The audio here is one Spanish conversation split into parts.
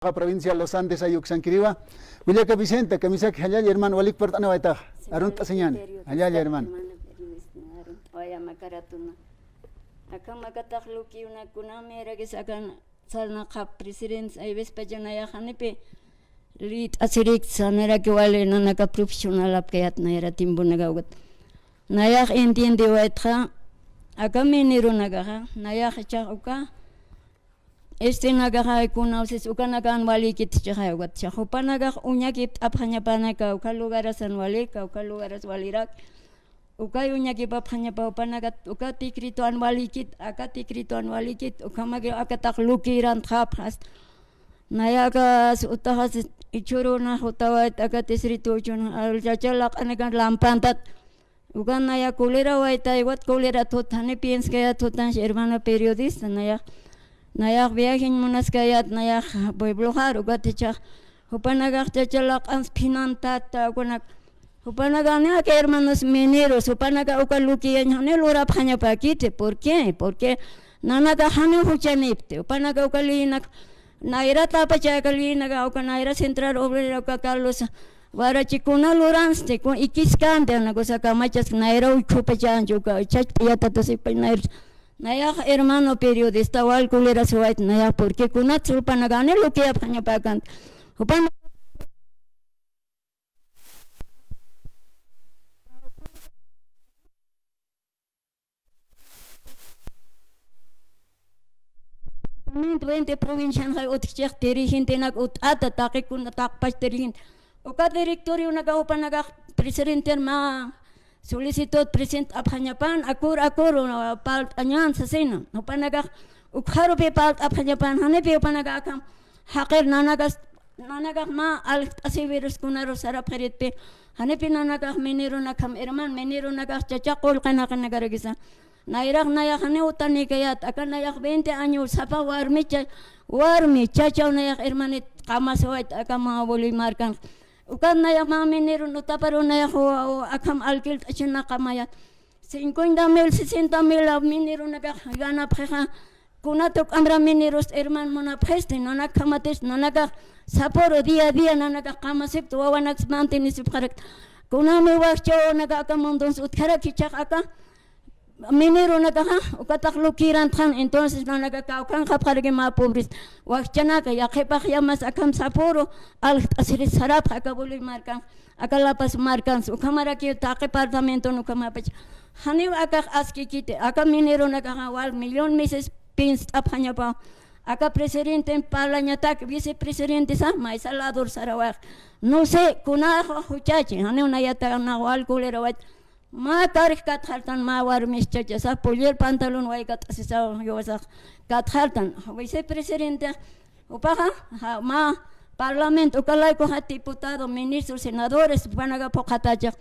provincia de Los Andes ayuxanquiriwa Villaka Vicente kamisak hallal hermano walik portana waita arun taseñan hallal hermano waya makaratuna akan makatak luki una kuna mera que sacan salna kap president ay ves pa jana ya hanepe lit asirik sanera que vale nana ka profesional apkayat na era timbo nagawat nayak entiende waitra akan meniro nagaha nayak chauka nagaha kuna uses ukanagan wali kit chahawat chahupanaga unyakit aphanya panaka ukalugarasan wali ka ukalugaras walirak ukay unyaki paphanya pa upanagat ukati krituan walikit akati krituan walikit ukamage akatak lukiran thapras nayagas utahas ichuru na hutawat akatis rituchun aljachalak anagan lampantat ukan naya kulera waita iwat kulera tuthane piens kaya tutan hermano periodista nayak viajen munas kayat nayak pueblo haru gaticha upanagak chachalak ans pinantata kunak upanagana que hermanos mineros upanaga ukaluki hane lura phanya pakite ¿por qué? Porque nanaga hane huchanipte upanaga ukalinak naira tapacha kalinaga ukanaira central obrero Carlos warachikuna luranste con ikiskante na cosa kamachas naira ukupachanjo ka chachpiyata to sipinair naya hermano periodista wal kulera suait naya porque kunat upanagane lo que phanya pakan upan Mente provincian hay otchek terihin tenak ata takikun takpas terihin oka directorio naga upanaga presidente ma solicitud present aphanyapan akur part anyan sasena upanaga ukharo pe part aphanyapan hane pe upanaga akam haqir nanaga ma al asivirus kunaro sara pharit pe hane pe nanaga meniro nakam herman meniro naga chachaqol kana garagisa nairak nayak hane utani kayat akan nayak 20 años sapa warmi chachaw nayak hermanit kamasawait akam mga boli markan ukan nayak mga minero nutaparo nayak akam alkil achina kamayat 50,000 60,000 minero nagana pheha kunatok amra mineros herman mona pheste nanak kamates nanak saporo dia nanak kamasip tuwanak mantinis pharak kuname wakcho naga akamondons utkara kichak aka minero nagaha ukatak lukiran tan entonces naga kaukan kapharge ma pobres wakchana ka yakepah yamas akam saporo al asiri sarap akabuli markan akalapas markan ukamara ki ta departamento no kamapach hani akak aski kite aka minero nagaha wal million meses pins aphanya pa aka presidente palanya tak vice presidente sa mai salador sarawak no sé kuna huchachi hani unayata na wal kulerawat ma tarikh kathaltan ma war mischacha sa polier pantalon waikat asisa yosak kathaltan vice presidente upaha ma parlamento ukalay ko hat diputado ministros senadores panaga pokataja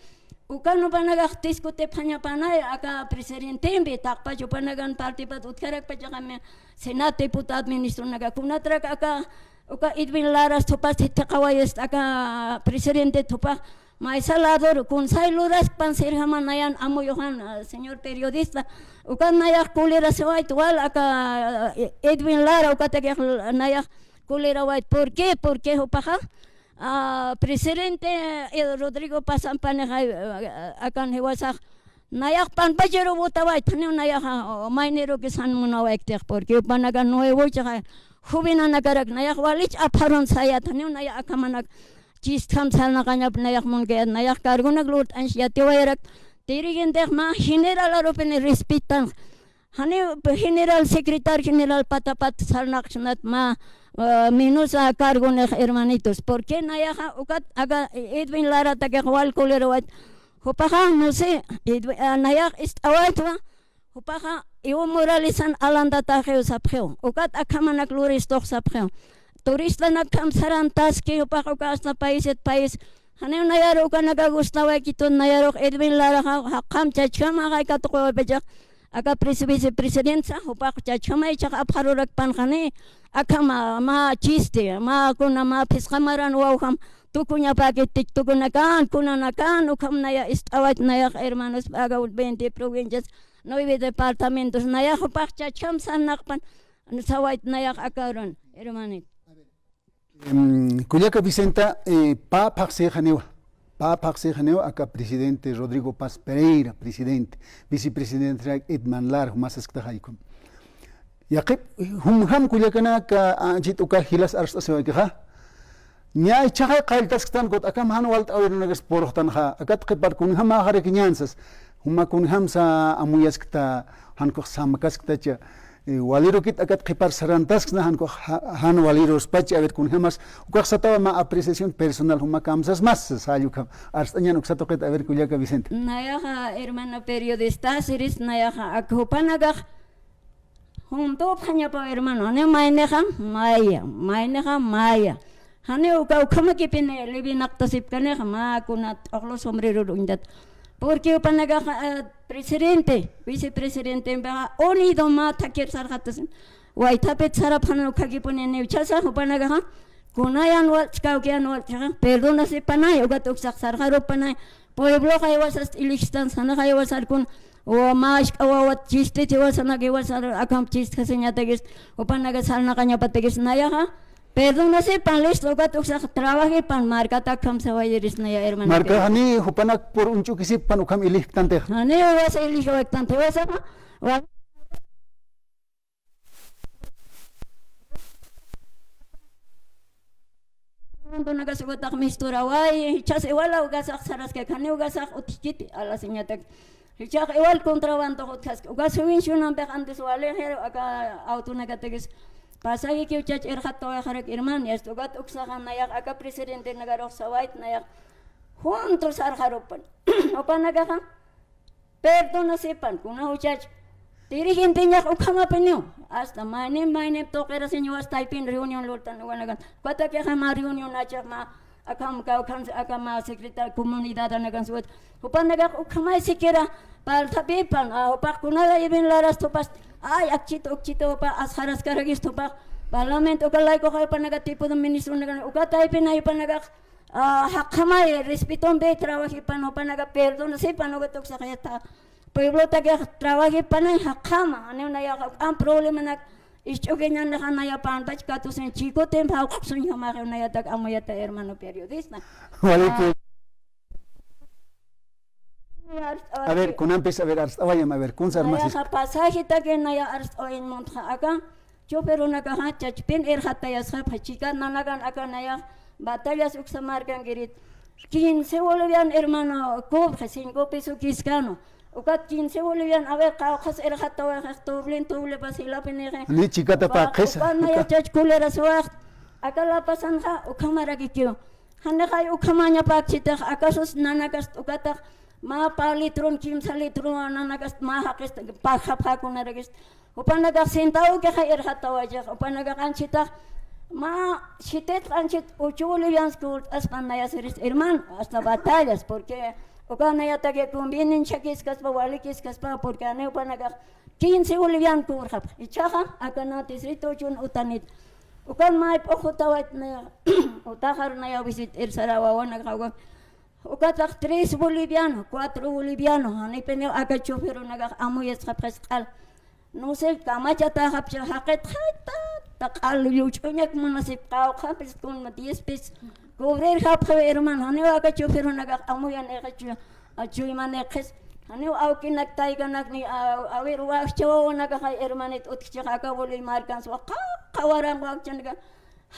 ukano panaga diskute phanya panay aka presidente imbe takpa panagan party pat utkarak pajame senat diputado ministro naga kunatrak aka uka idwin laras thopas hitakawayes aka presidente thopa Maisalador con sailuras panserhama nayan amo yohan señor periodista ukan nayak kulera sewait wal aka Edwin Lara ukatag nayak kulera wait ¿por qué? Porque upaha presidente Rodrigo Pasampane akan hewasak nayak panpajero butawait tane nayak mainero kisan munawait tek porque panaga nuevo chaha hubina nagarak nayak walich apharon saya tane nayak akamanak Chistam salna kanya nayak mungke nayak karguna glut ansiati wairak tirigen dek ma general aropene respetan hani general secretary general patapat salnak sunat ma minus karguna hermanitos porque nayak ukat aga Edwin Lara take wal kolerowat hupaha no sé nayak istawatwa hupaha iwo moralisan alanda takheu sapheu ukat akamanak luris tok sapheu turista nakam sarantas ke upakas na país hanem nayaro ka nagagustawa kito nayaro Edwin Lara hakam chachama kay katoko bejak aka vice president sa upak chachama ichak apharurak pan khane akama ma chiste ma kuna ma piskamaran wawham tukunya paket tukunakan kunanakan ukam naya istawat naya hermanos agaud 20 provincias 9 departamentos naya upak chacham sanakpan sawait nayak akaron hermanit Cuyaca Vicenta, pa Paxe Janeo, acá presidente Rodrigo Paz Pereira, presidente, vicepresidente Edman Lar, más esctajaikum. Yaqib, ham Cuyacana, ka anjit uka hilas arsta sewaikaha. Nya chaha qailtas stan got akam han walt awirnagas portan ha, akat qipar kun ham ahare kinyansas, huma kun ham sa amuyaskta han ko samakaskta cha. Waliro kit akat qipar sarantas na han ko han waliro spachi avet kun hamas ukak satawa ma apreciación personal huma kamsas mas sayukam arstañan uksato qit aver Cuyaca Vicente. Nayaha hermano periodista siris nayaha akupanaga junto panya pa hermano ne maineha maya hane uka ukama kipine lebi naktasip kane ma kunat oklo sombrero undat porque upanaga presidente vicepresidente ba oni doma takir sarhatas waitapet sarapano kagipone ne chasa upanaga kunayan wal skaukian wal perdona se panay ugatok sarharo panay pueblo kaywasas ilistan sana kaywasar kun o mas kawat chiste tiwasana gewasar akam chiste kasenyatagis upanaga sarna kanya pategis nayaha perdona se panles ugatok sa trabaje pan marca takam sawayeris naya hermano Marca hani hupanak por unchu kisip panukam ilih tante. hani wasa ilisho tante wasa wa Cuando nagasugotak mistura way chas igual ugasak saras que kane ugasak utikiti a la señata chak igual contrabando hotkas ugasuin shunan be antes wale her aka auto nagateges pasagi que uchach erhat toya harek herman ya ugat uksahan nayak aka presidente nagarok sawait nayak juntos arharopan opan nagaha perdona sepan kuna uchach dirigente niya ukama penyo hasta maine tokera señor hasta ipin reunión lortan wanagan pata que ma reunión acha ma akam akama secretario comunidad anagan suat upan naga ukama siquiera para tapipan opak kuna ibin laras topas ay akchito pa asharas karagis topak parlamento kalay ko kay panaga tipo ng ministro nagan ukata ipin ay panaga hakama respeton be trabajo pan panaga perdona se panogatok sa kayata pueblo taga trabaje panay hakama ano na yak ang problema nak istogenyan na kanaya pan bach kato sen chico tempo sun hamare na yatak amoyata hermano periodista A ver, con antes a ver arstawayam a ver kun sarmasis. naya pasaje taga naya arst oin monta aka yo pero nagaha chachpin hatayas ha pachika nanagan aka naya batallas uksamargan gerit 15 bolivian hermano cob 5 pesos kiscano ukat 15 bolivian a ver khas hatawa tuble pasila pinere Ni chikata pa kesa. naya chach kulera suak akala pasan ha ukamara gikyo hande kay ukamanya pa chita akasos nanagas ukatak ma palitron 15 litro nanagas ma hakes pa kunaragis upanaga sentao ke kay hatawa ja upanaga kanchita ma chitet anchit 8 bolivians kurt aspanaya seris hermano hasta batallas porque Ukan ya tage convienen chakis kaspa walikis kaspa porque ane upanaga 15 bolivian kurhap ichaha akana distrito chun utanit ukan mai pokotawat na utahar na ya visit Sarawa nagawa ukatak 3 boliviano 4 boliviano ane penyo aga chofero naga amuyes khapskal no sé kamacha ta hapcha haket khata takal yuchunyak munasip kaw khapis kun 10 pes cobrer hapha hermano ane aga chofero naga amuyan egachu achuy manekhs ane auki naktay kanak ni awir wa chawo naga kay hermanit utchi ka boli markan so kawarang wa chanaga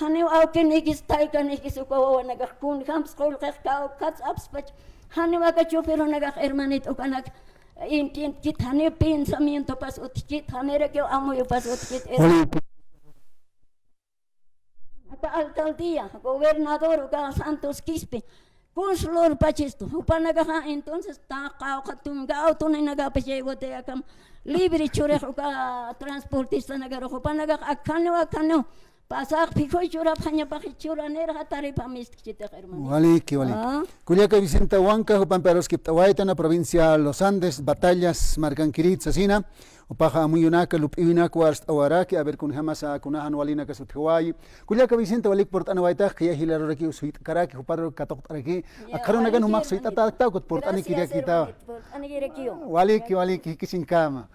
ane auki nigis tay kanikis ko naga kun kham skol ka kats apspach ane aga chofero naga hermanit ukanak intin kit ane pensamiento pas utchi ane re que amuyo pas utchi alcaldía, gobernador Uga Santos Quispe, consulor pachisto, upanaga entonces ta katunga tunay nagapachego te akam libre chure uga transportista nagaro upanaga akano pasak pikoy chura panya pakichura nera hatari pamist chita hermano. Wali. Cuyaca Vicenta Huanca, Jupan Peros Kiptawaitana, provincia Los Andes, batallas Marcanquirit, Sasina, Upaja Muyunaka, Lupinak, Warst Awaraki, a ver con Hamasa, Kunahan Walina Kasuthawaii. Cuyaca Vicenta Walik Portanawaita, Kia Hilaraki, Sweet Karaki, Huparo Katok, a Karonagan Humak Sweet Attack, Portani Kiriakita. Wali, Kisinkama.